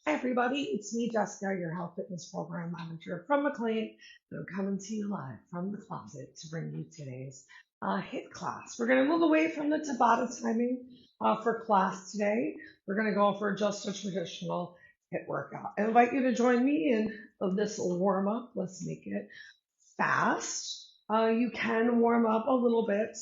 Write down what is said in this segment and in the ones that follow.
Hi everybody, it's me, Jessica, your health fitness program manager from McLean. And I'm coming to you live from the closet to bring you today's HIIT class. We're going to move away from the tabata timing for class today. We're going to go for just a traditional HIIT workout. I invite you to join me in this warm up. Let's make it fast. You can warm up a little bit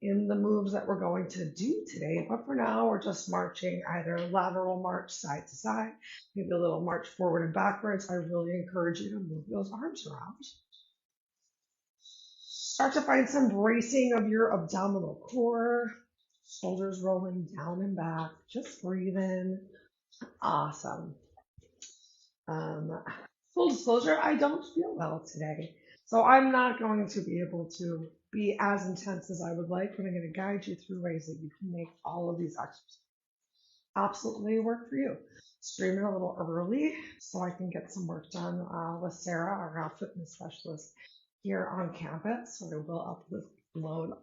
in the moves that we're going to do today, but for now we're just marching either lateral march side to side, maybe a little march forward and backwards. I really encourage you to move those arms around. Start to find some bracing of your abdominal core, shoulders rolling down and back, just breathe in. Awesome. Full disclosure, I don't feel well today, so I'm not going to be able to be as intense as I would like, but I'm going to guide you through ways that you can make all of these exercises absolutely work for you. Stream it a little early so I can get some work done with Sarah, our health fitness specialist here on campus. So I will upload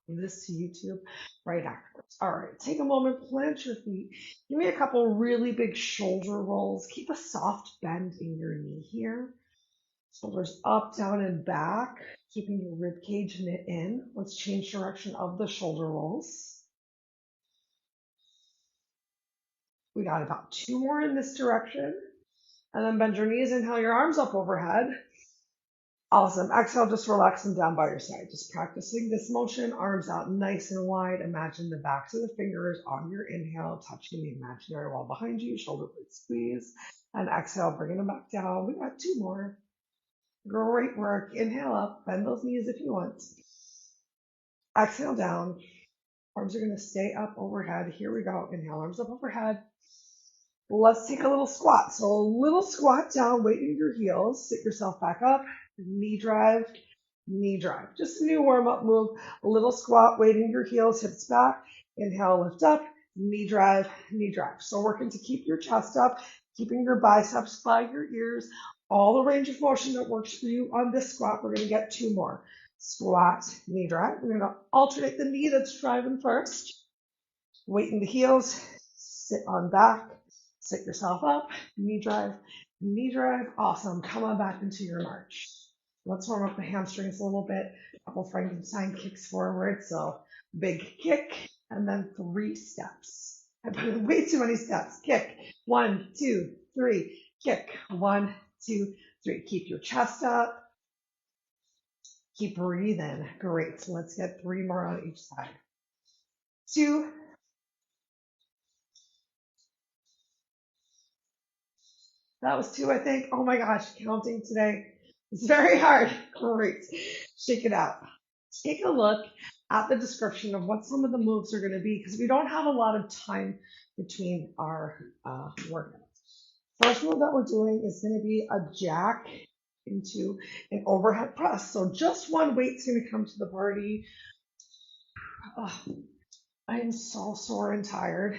this to YouTube right afterwards. All right, take a moment, plant your feet. Give me a couple really big shoulder rolls. Keep a soft bend in your knee here. Shoulders up, down, and back, keeping your rib cage knit in. Let's change direction of the shoulder rolls. We got about 2 more in this direction. And then bend your knees, inhale your arms up overhead. Awesome. Exhale, just relax them down by your side. Just practicing this motion, arms out nice and wide. Imagine the backs of the fingers on your inhale, touching the imaginary wall behind you, shoulder blade squeeze. And exhale, bringing them back down. We got 2 more. Great work. Inhale up, bend those knees if you want. Exhale down. Arms are going to stay up overhead. Here we go. Inhale, arms up overhead. Let's take a little squat. So a little squat down, weight in your heels. Sit yourself back up. Knee drive, knee drive. Just a new warm-up move. A little squat, weight in your heels, hips back. Inhale, lift up. Knee drive, knee drive. So working to keep your chest up, keeping your biceps by your ears. All the range of motion that works for you on this squat. We're going to get 2 more. Squat, knee drive. We're going to alternate the knee that's driving first. Weight in the heels. Sit on back. Sit yourself up. Knee drive, knee drive. Awesome. Come on back into your march. Let's warm up the hamstrings a little bit. A couple Frankenstein kicks forward. So big kick and then 3 steps. I put in way too many steps. Kick. 1, 2, 3. Kick. 1, 2, 3. Keep your chest up. Keep breathing. Great. So let's get 3 more on each side. 2. That was 2, I think. Oh my gosh, counting today is very hard. Great. Shake it out. Take a look at the description of what some of the moves are going to be because we don't have a lot of time between our workouts. First move that we're doing is going to be a jack into an overhead press. So just one weight's going to come to the party. Oh, I am so sore and tired,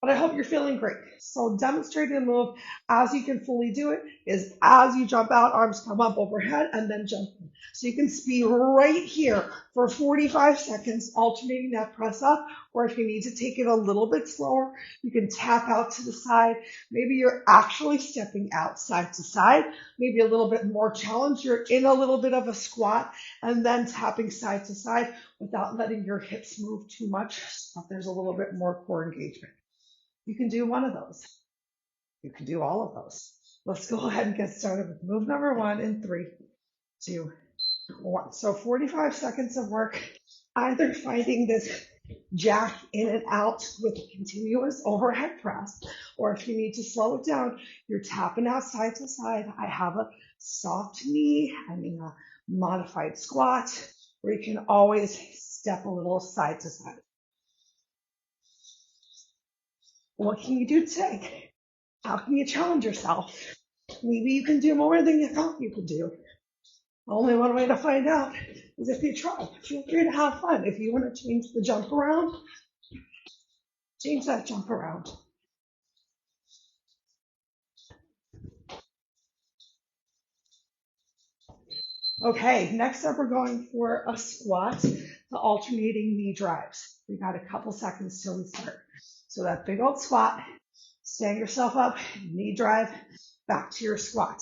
but I hope you're feeling great. So demonstrating the move as you can fully do it is as you jump out, arms come up overhead and then jump in. So you can be right here for 45 seconds, alternating that press up, or if you need to take it a little bit slower, you can tap out to the side. Maybe you're actually stepping out side to side, maybe a little bit more challenge. You're in a little bit of a squat and then tapping side to side without letting your hips move too much, so there's a little bit more core engagement. You can do one of those. You can do all of those. Let's go ahead and get started with move number 1 in 3, 2, 1. So 45 seconds of work, either finding this jack in and out with a continuous overhead press, or if you need to slow it down, you're tapping out side to side. I have a soft knee. I'm in a modified squat where you can always step a little side to side. What can you do today? How can you challenge yourself? Maybe you can do more than you thought you could do. Only one way to find out is if you try. Feel free to have fun. If you want to change the jump around, change that jump around. Okay, next up we're going for a squat, the alternating knee drives. We got a couple seconds till we start. So that big old squat, Stand yourself up, knee drive, back to your squat.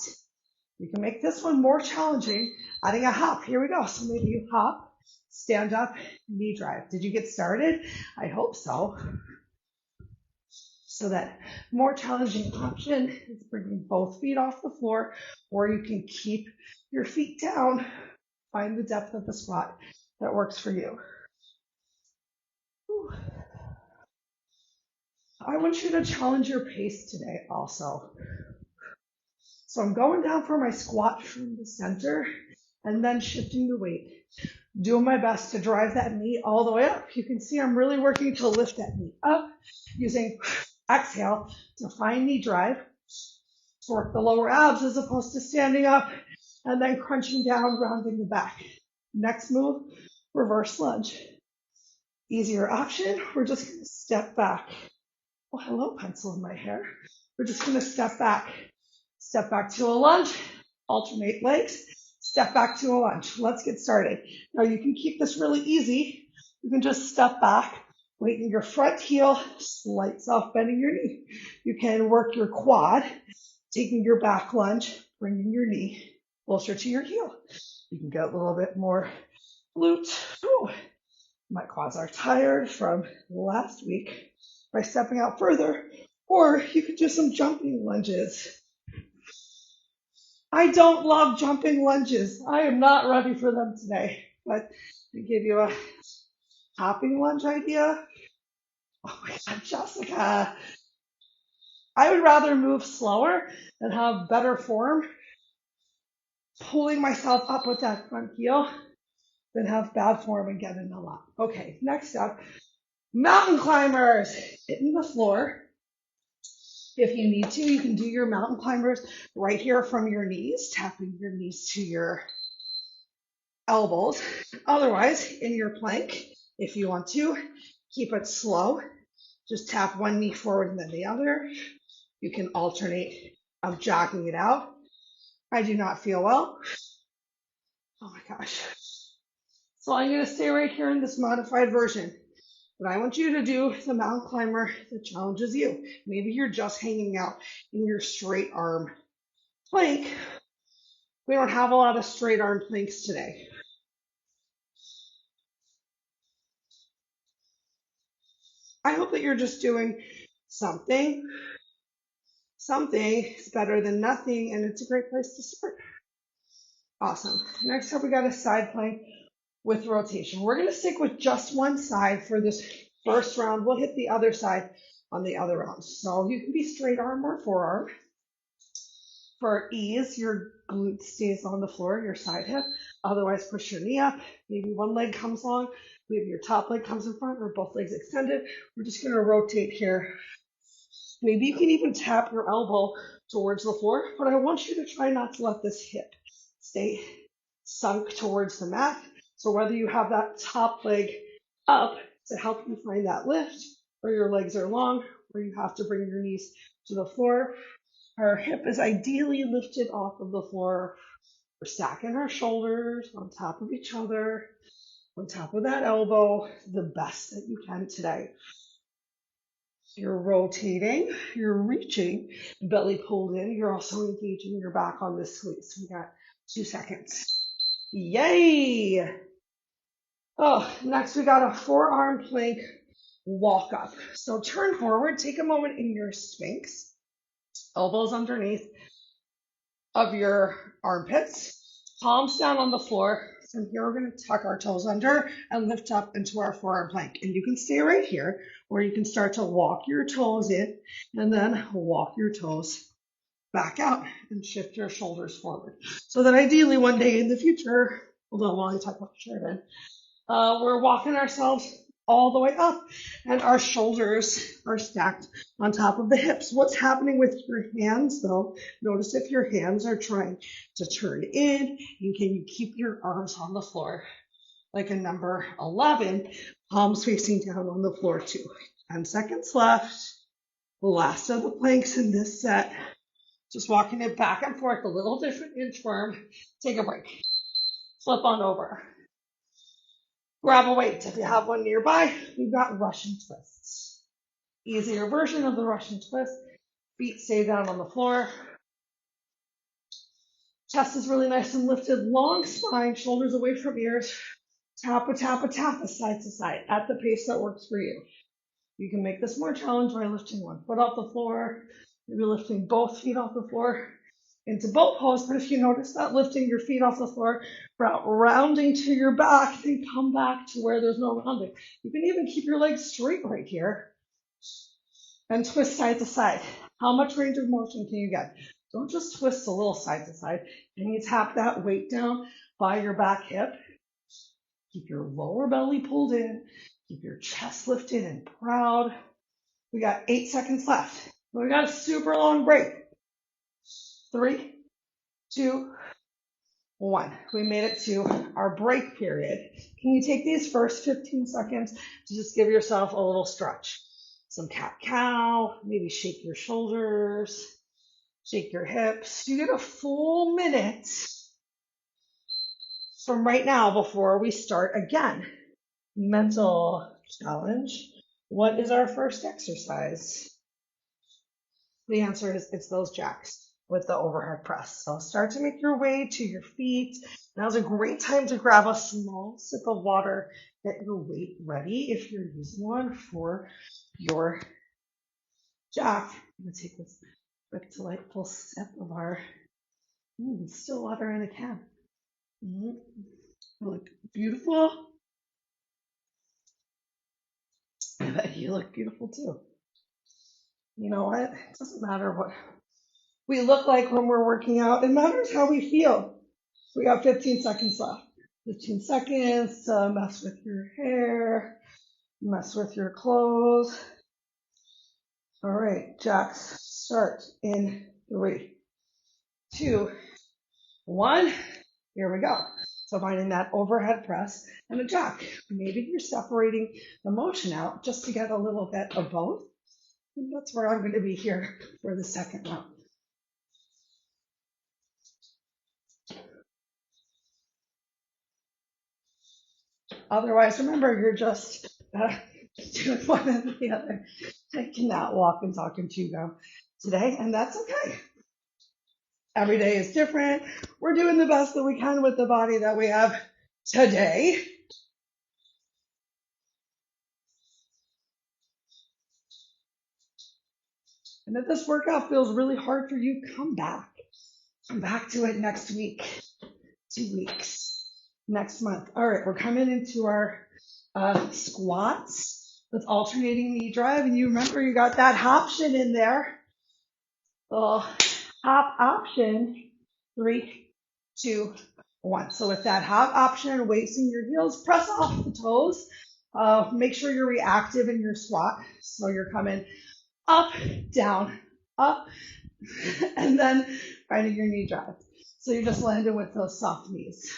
You can make this one more challenging, adding a hop. Here we go. So maybe you hop, stand up, knee drive. Did you get started? I hope so. So that more challenging option is bringing both feet off the floor, or you can keep your feet down. Find the depth of the squat that works for you. Whew. I want you to challenge your pace today also. So I'm going down for my squat from the center and then shifting the weight. Doing my best to drive that knee all the way up. You can see I'm really working to lift that knee up using exhale to find knee drive. To work the lower abs as opposed to standing up and then crunching down, rounding the back. Next move, reverse lunge. Easier option, we're just going to step back. Oh, hello, pencil in my hair. We're just going to step back to a lunge, alternate legs, step back to a lunge. Let's get started. Now you can keep this really easy. You can just step back, weighten your front heel, slight soft bending your knee. You can work your quad, taking your back lunge, bringing your knee closer to your heel. You can get a little bit more glute. Ooh, my quads are tired from last week by stepping out further, or you could do some jumping lunges. I don't love jumping lunges. I am not ready for them today, but to give you a hopping lunge idea. Oh my God, Jessica. I would rather move slower and have better form, pulling myself up with that front heel, than have bad form and get in a lot. Okay, next up, mountain climbers. Hitting the floor. If you need to, you can do your mountain climbers right here from your knees, tapping your knees to your elbows. Otherwise, in your plank, if you want to, keep it slow. Just tap one knee forward and then the other. You can alternate of jogging it out. I do not feel well. Oh my gosh. So I'm going to stay right here in this modified version. But I want you to do the mountain climber that challenges you. Maybe you're just hanging out in your straight arm plank. We don't have a lot of straight arm planks today. I hope that you're just doing something. Something is better than nothing, and it's a great place to start. Awesome. Next up, we got a side plank with rotation. We're going to stick with just one side for this first round. We'll hit the other side on the other round. So you can be straight arm or forearm. For ease, your glute stays on the floor, your side hip. Otherwise, push your knee up. Maybe one leg comes long. Maybe your top leg comes in front or both legs extended. We're just going to rotate here. Maybe you can even tap your elbow towards the floor, but I want you to try not to let this hip stay sunk towards the mat. So whether you have that top leg up to help you find that lift, or your legs are long, or you have to bring your knees to the floor, our hip is ideally lifted off of the floor. We're stacking our shoulders on top of each other, on top of that elbow, the best that you can today. You're rotating, you're reaching, belly pulled in. You're also engaging your back on this squeeze. We got 2 seconds. Yay! Oh, next we got a forearm plank walk up. So turn forward, take a moment in your Sphinx, elbows underneath of your armpits, palms down on the floor. From here, we're going to tuck our toes under and lift up into our forearm plank. And you can stay right here, or you can start to walk your toes in and then walk your toes back out and shift your shoulders forward. So that ideally one day in the future, although while I tuck my shirt in, we're walking ourselves all the way up and our shoulders are stacked on top of the hips. What's happening with your hands though? Notice if your hands are trying to turn in, and can you keep your arms on the floor like a number 11, palms facing down on the floor too. 10 seconds left. Last of the planks in this set. Just walking it back and forth, a little different inchworm. Take a break. Flip on over. Grab a weight if you have one nearby. We've got Russian twists. Easier version of the Russian twist Feet stay down on the floor. Chest is really nice and lifted. Long spine, shoulders away from ears. Tap, side to side at the pace that works for you. You can make this more challenging by lifting one foot off the floor, maybe lifting both feet off the floor into boat pose. But if you notice that lifting your feet off the floor, rounding to your back, then come back to where there's no rounding. You can even keep your legs straight right here and twist side to side. How much range of motion can you get? Don't just twist a little side to side. Can you tap that weight down by your back hip? Keep your lower belly pulled in. Keep your chest lifted and proud. We got 8 seconds left. We got a super long break. 3, 2, 1. We made it to our break period. Can you take these first 15 seconds to just give yourself a little stretch? Some cat-cow, maybe shake your shoulders, shake your hips. You get a full minute from right now before we start again. Mental challenge. What is our first exercise? The answer is it's those jacks with the overhead press. So start to make your way to your feet. Now's a great time to grab a small sip of water. Get your weight ready if you're using one for your jack. I'm going to take this quick, delightful sip of our still water in a can. You look beautiful. I bet you look beautiful too. You know what? It doesn't matter what we look like when we're working out. It matters how we feel. We got 15 seconds left. 15 seconds to mess with your hair, mess with your clothes. All right, jacks start in 3, 2, 1. Here we go. So finding that overhead press and a jack. Maybe you're separating the motion out just to get a little bit of both. And that's where I'm going to be here for the second round. Otherwise, remember, you're just doing one and the other. I cannot walk and talk and chew gum today, and that's okay. Every day is different. We're doing the best that we can with the body that we have today. And if this workout feels really hard for you, come back. Come back to it next week, 2 weeks, next month. All right, we're coming into our squats with alternating knee drive. And you remember you got that option in there. Little hop option, 3, 2, 1. So with that hop option, weights in your heels, press off the toes. Make sure you're reactive in your squat. So you're coming up, down, up, and then finding your knee drive. So you're just landing with those soft knees.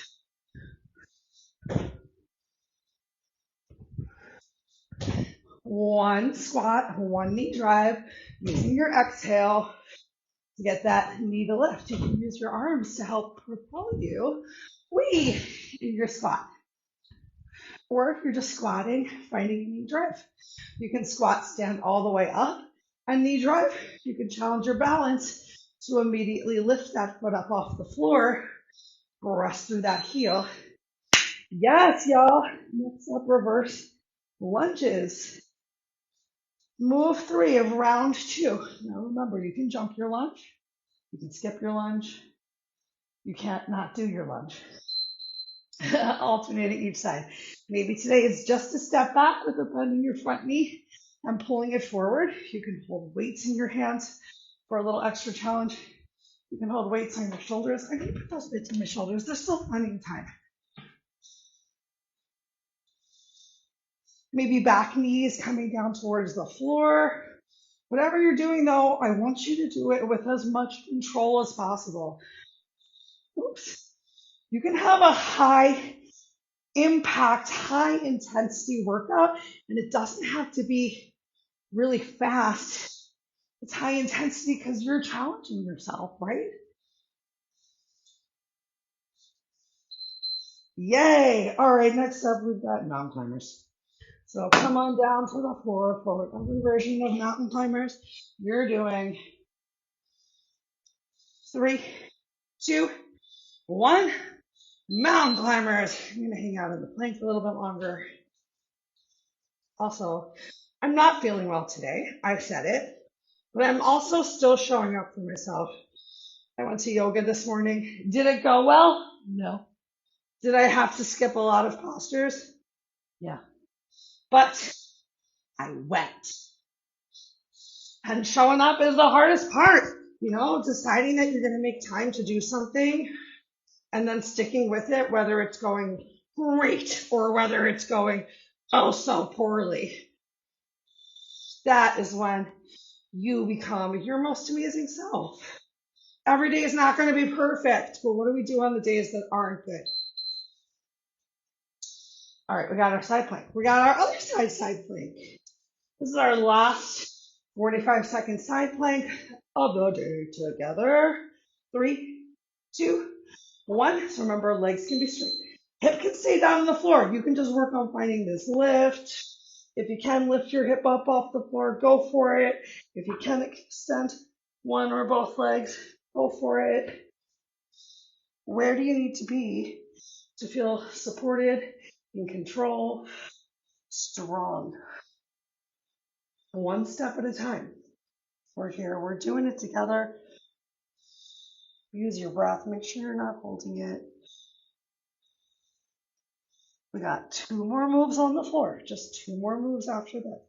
One squat, one knee drive, using your exhale to get that knee to lift. You can use your arms to help propel you in your squat. Or if you're just squatting, finding a knee drive. You can squat, stand all the way up, and knee drive. You can challenge your balance to immediately lift that foot up off the floor, press through that heel. Yes, y'all. Next up, reverse lunges. Move 3 of round 2. Now remember, you can jump your lunge. You can skip your lunge. You can't not do your lunge. Alternating each side. Maybe today it's just a step back with a bend in your front knee and pulling it forward. You can hold weights in your hands for a little extra challenge. You can hold weights on your shoulders. I'm going to put those bits on my shoulders. There's still plenty of time. Maybe back knees coming down towards the floor. Whatever you're doing, though, I want you to do it with as much control as possible. Oops. You can have a high impact, high intensity workout, and it doesn't have to be really fast. It's high intensity because you're challenging yourself, right? Yay! All right, next up we've got mountain climbers. So come on down to the floor for whatever version of mountain climbers you're doing. 3, 2, 1. Mountain climbers. I'm going to hang out in the plank a little bit longer. Also, I'm not feeling well today. I've said it. But I'm also still showing up for myself. I went to yoga this morning. Did it go well? No. Did I have to skip a lot of postures? Yeah. But I went. And showing up is the hardest part. You know, deciding that you're going to make time to do something and then sticking with it, whether it's going great or whether it's going oh so poorly. That is when you become your most amazing self. Every day is not going to be perfect, but what do we do on the days that aren't good? All right, we got our side plank. We got our other side plank. This is our last 45-second side plank of the day together. 3, 2, 1. So remember, legs can be straight. Hip can stay down on the floor. You can just work on finding this lift. If you can lift your hip up off the floor, go for it. If you can extend one or both legs, go for it. Where do you need to be to feel supported, in control, strong? One step at a time. We're here. We're doing it together. Use your breath. Make sure you're not holding it. We got 2 more moves on the floor. Just 2 more moves after that.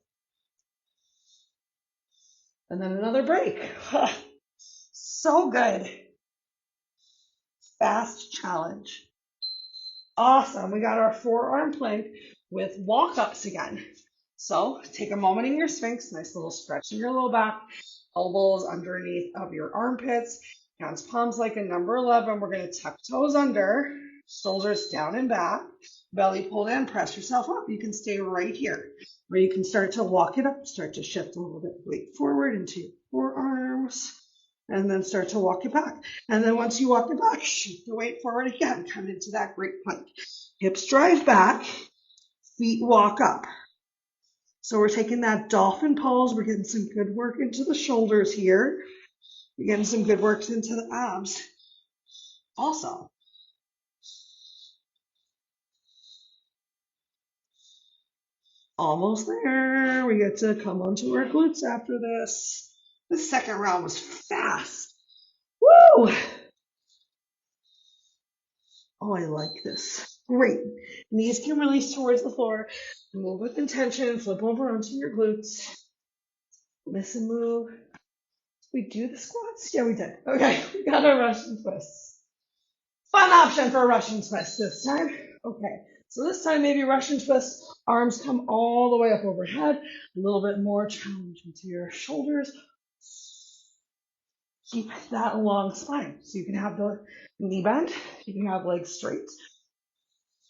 And then another break. So good. Fast challenge. Awesome. We got our forearm plank with walk-ups again. So take a moment in your Sphinx. Nice little stretch in your low back. Elbows underneath of your armpits. Hands palms like a number 11. We're going to tuck toes under. Shoulders down and back. Belly pulled in. Press yourself up. You can stay right here. Or you can start to walk it up. Start to shift a little bit weight forward into your forearms. And then start to walk it back. And then once you walk it back, shift the weight forward again. Come into that great plank. Hips drive back. Feet walk up. So we're taking that dolphin pose. We're getting some good work into the shoulders here. We're getting some good work into the abs. Also, almost there. We get to come onto our glutes after this. The second round was fast. Woo! Oh, I like this. Great. Knees can release towards the floor. Move with intention. Flip over onto your glutes. Listen, move. We do the squats? Yeah, we did. Okay, we got our Russian twists. Fun option for a Russian twist this time. Okay, so this time maybe Russian twist. Arms come all the way up overhead. A little bit more challenge into your shoulders. Keep that long spine. So you can have the knee bend. You can have legs straight.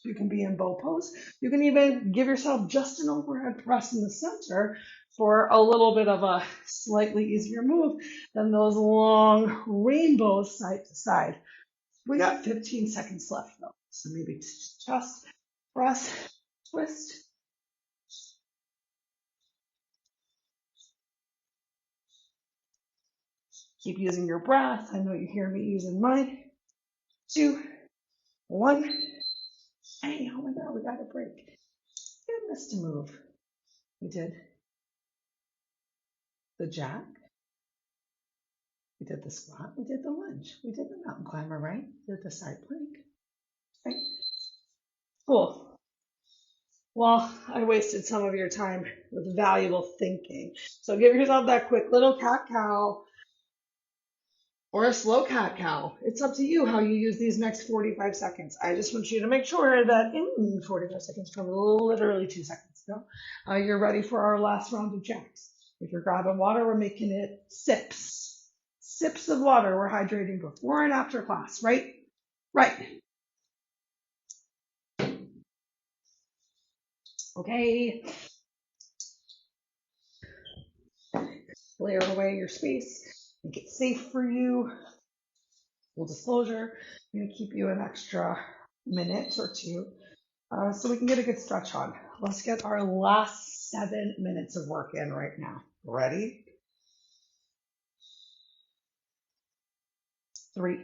You can be in bow pose. You can even give yourself just an overhead press in the center for a little bit of a slightly easier move than those long rainbows side to side. We got 15 seconds left though. So maybe just press, twist. Keep using your breath. I know you hear me using mine. 2, 1. Hey, oh my God, we got a break. We missed a move. We did the jack. We did the squat. We did the lunge. We did the mountain climber, right? We did the side plank. Right? Cool. Well, I wasted some of your time with valuable thinking. So give yourself that quick little cat-cow or a slow cat-cow. It's up to you how you use these next 45 seconds. I just want you to make sure that in 45 seconds, from literally 2 seconds ago, you're ready for our last round of jacks. If you're grabbing water, we're making it sips. Sips of water. We're hydrating before and after class, right? Right. Okay. Clear away your space. Make it safe for you. Full disclosure, I'm going to keep you an extra minute or 2 so we can get a good stretch on. Let's get our last 7 minutes of work in right now. Ready? 3,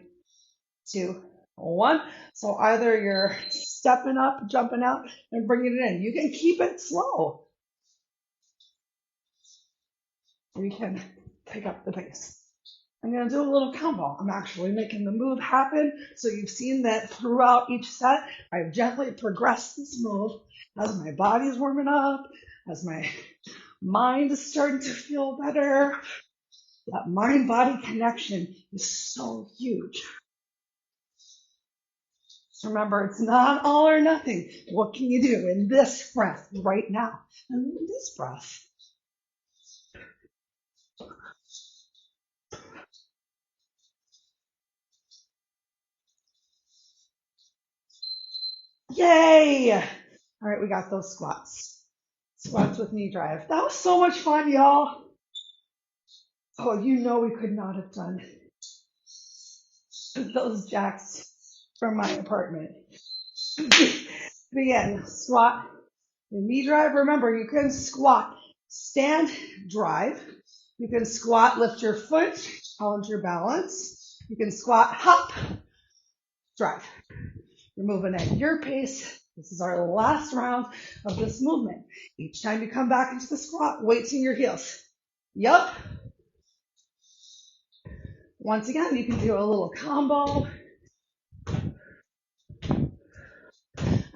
2, 1. So either you're stepping up, jumping out, and bringing it in. You can keep it slow. We can pick up the pace. I'm going to do a little combo. I'm actually making the move happen. So you've seen that throughout each set, I've gently progressed this move as my body's warming up, as my mind is starting to feel better. That mind-body connection is so huge. So remember, it's not all or nothing. What can you do in this breath right now? And in this breath. Yay! All right, we got those squats. Squats with knee drive. That was so much fun, y'all. Oh, you know we could not have done those jacks from my apartment. Begin. Squat. The knee drive. Remember, you can squat, stand, drive. You can squat, lift your foot, challenge your balance. You can squat, hop, drive. You're moving at your pace. This is our last round of this movement. Each time you come back into the squat, weights in your heels. Yup. Once again, you can do a little combo.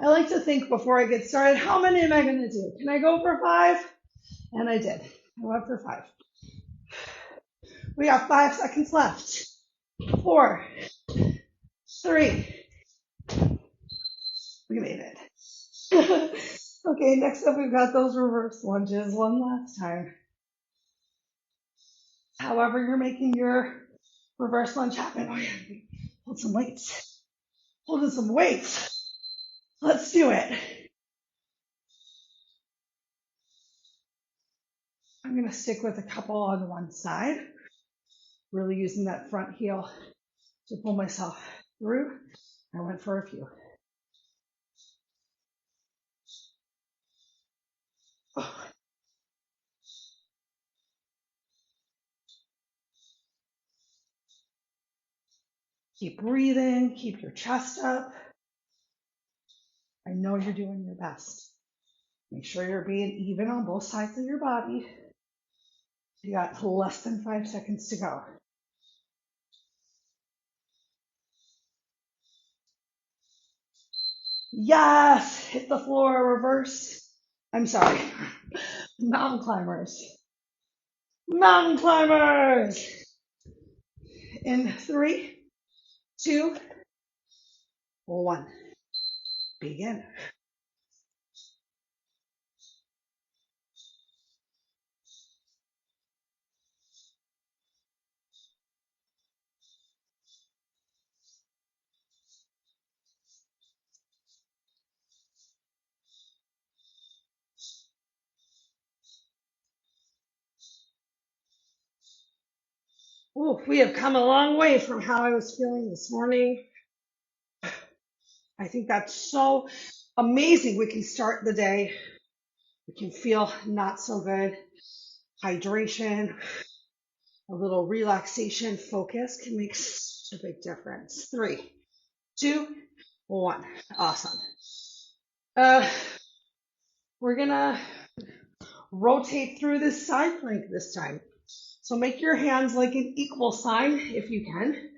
I like to think before I get started, how many am I going to do? Can I go for 5? And I did. I went for 5. We got 5 seconds left. 4, 3. We made it. Okay, next up we've got those reverse lunges one last time. However you're making your reverse lunge happen. Oh yeah, hold some weights. Holding some weights. Let's do it. I'm going to stick with a couple on one side. Really using that front heel to pull myself through. I went for a few. Oh. Keep breathing. Keep your chest up. I know you're doing your best. Make sure you're being even on both sides of your body. You got less than 5 seconds to go. Yes, hit the floor, reverse. I'm sorry, mountain climbers. Mountain climbers. In 3, 2, 1. Begin. Ooh, we have come a long way from how I was feeling this morning. I think that's so amazing. We can start the day. We can feel not so good. Hydration, a little relaxation, focus can make such a big difference. 3, 2, 1. Awesome. We're gonna rotate through this side plank this time. So make your hands like an equal sign if you can.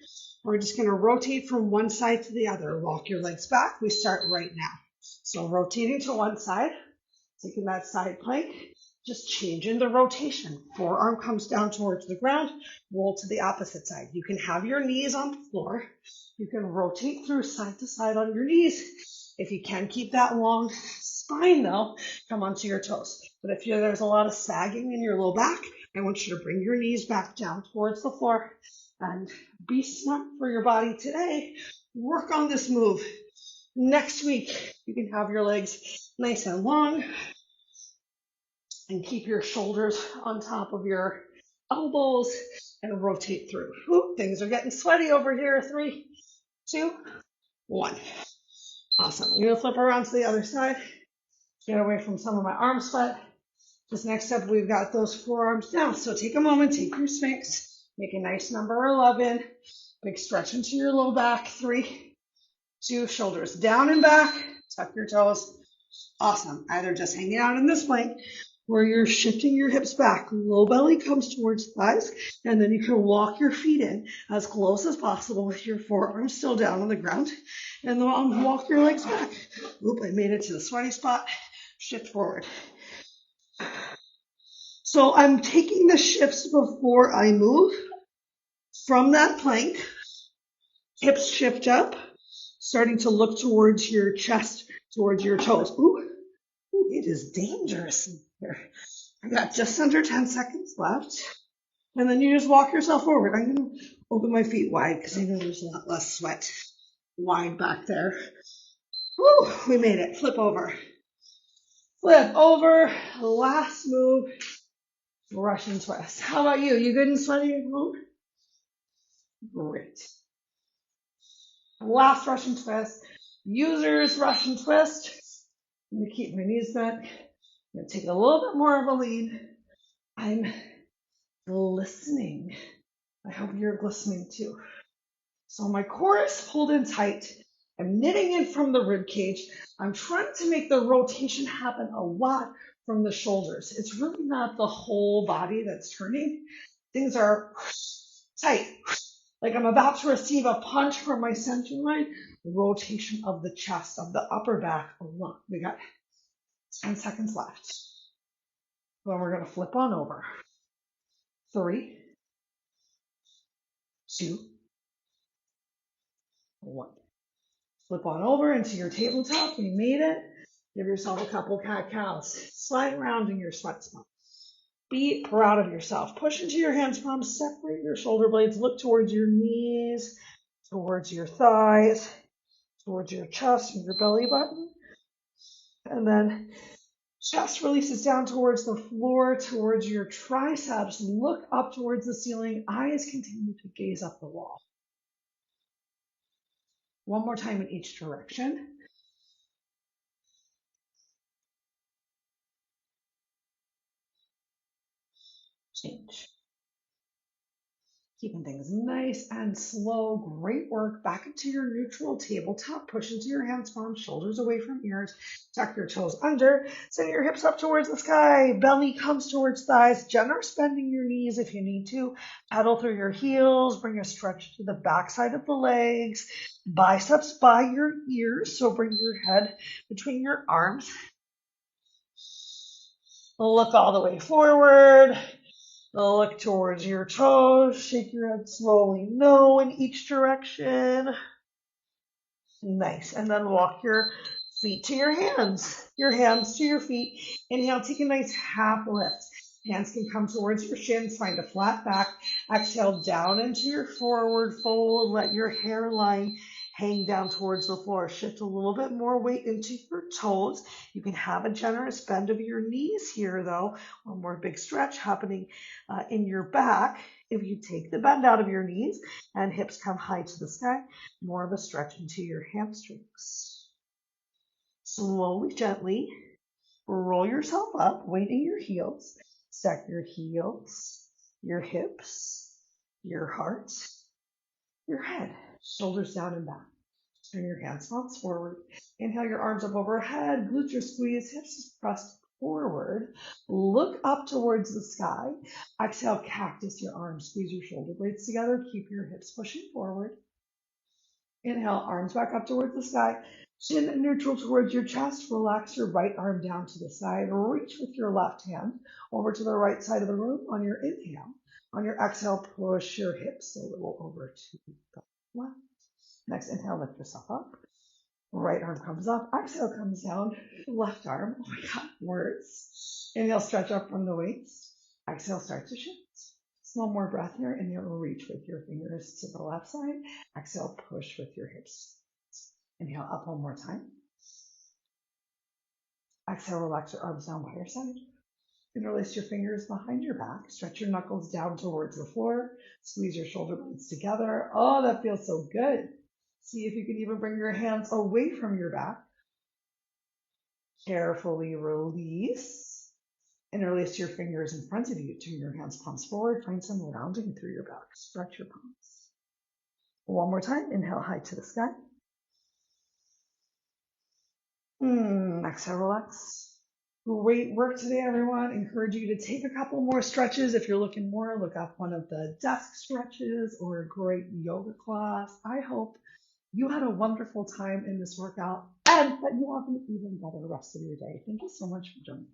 We're just gonna rotate from one side to the other. Walk your legs back. We start right now. So rotating to one side, taking that side plank, just changing the rotation. Forearm comes down towards the ground, roll to the opposite side. You can have your knees on the floor. You can rotate through side to side on your knees. If you can keep that long spine though, come onto your toes. But if there's a lot of sagging in your low back, I want you to bring your knees back down towards the floor and be smart for your body today. Work on this move. Next week, you can have your legs nice and long and keep your shoulders on top of your elbows and rotate through. Ooh, things are getting sweaty over here. 3, 2, 1. Awesome. I'm going to flip around to the other side. Get away from some of my arm sweat. This next up, we've got those forearms down. So take a moment, take your Sphinx, make a nice number 11. Big stretch into your low back. 3, 2, shoulders down and back. Tuck your toes. Awesome. Either just hanging out in this plank where you're shifting your hips back. Low belly comes towards thighs, and then you can walk your feet in as close as possible with your forearms still down on the ground. And then walk your legs back. Oop, I made it to the sweaty spot. Shift forward. So I'm taking the shifts before I move from that plank. Hips shift up, starting to look towards your chest, towards your toes. Ooh, it is dangerous in here. I got just under 10 seconds left. And then you just walk yourself forward. I'm going to open my feet wide because I know there's a lot less sweat wide back there. Woo, we made it. Flip over. Flip over. Last move. Russian twist. How about you? You good and sweaty at home? Great. Last Russian twist. Users Russian twist. I'm going to keep my knees bent. I'm going to take a little bit more of a lean. I'm glistening. I hope you're glistening too. So my core is pulled in tight. I'm knitting in from the rib cage. I'm trying to make the rotation happen a lot from the shoulders. It's really not the whole body that's turning. Things are tight. Like I'm about to receive a punch from my center line. Rotation of the chest, of the upper back a lot. We got 10 seconds left. Then we're going to flip on over. 3, 2, 1. Flip on over into your tabletop. You made it. Give yourself a couple cat-cows. Slide around in your sweat spot. Be proud of yourself. Push into your hands, palms. Separate your shoulder blades. Look towards your knees, towards your thighs, towards your chest and your belly button. And then chest releases down towards the floor, towards your triceps. Look up towards the ceiling. Eyes continue to gaze up the wall. One more time in each direction. Change. Keeping things nice and slow. Great work. Back into your neutral tabletop. Push into your hands, palms, shoulders away from ears. Tuck your toes under. Send your hips up towards the sky. Belly comes towards thighs. Generous bending your knees if you need to. Pedal through your heels. Bring a stretch to the backside of the legs. Biceps by your ears. So bring your head between your arms. Look all the way forward. Look towards your toes. Shake your head slowly. No in each direction. Nice. And then walk your feet to your hands to your feet. Inhale, take a nice half lift. Hands can come towards your shins. Find a flat back. Exhale down into your forward fold. Let your hairline hang down towards the floor. Shift a little bit more weight into your toes. You can have a generous bend of your knees here, though. One more big stretch happening in your back. If you take the bend out of your knees and hips come high to the sky, more of a stretch into your hamstrings. Slowly, gently, roll yourself up, weight in your heels. Stack your heels, your hips, your heart, your head, shoulders down and back. Turn your hands, palms forward. Inhale your arms up overhead, glutes are squeezed, hips pressed forward. Look up towards the sky. Exhale, cactus your arms, squeeze your shoulder blades together, keep your hips pushing forward. Inhale, arms back up towards the sky. Chin neutral towards your chest. Relax your right arm down to the side. Reach with your left hand over to the right side of the room on your inhale. On your exhale, push your hips a little over to the left. Next inhale, lift yourself up. Right arm comes up. Exhale comes down. Left arm. Oh my God, words. Inhale, stretch up from the waist. Exhale, start to shift. One more breath here. Inhale, reach with your fingers to the left side. Exhale, push with your hips. Inhale, up one more time. Exhale, relax your arms down by your side. Interlace your fingers behind your back. Stretch your knuckles down towards the floor. Squeeze your shoulder blades together. Oh, that feels so good. See if you can even bring your hands away from your back. Carefully release. Interlace your fingers in front of you. Turn your hands, palms forward. Find some rounding through your back. Stretch your palms. One more time. Inhale high to the sky. Exhale, relax. Great work today, everyone. Encourage you to take a couple more stretches. If you're looking more, look up one of the desk stretches or a great yoga class. I hope you had a wonderful time in this workout and that you have an even better rest of your day. Thank you so much for joining.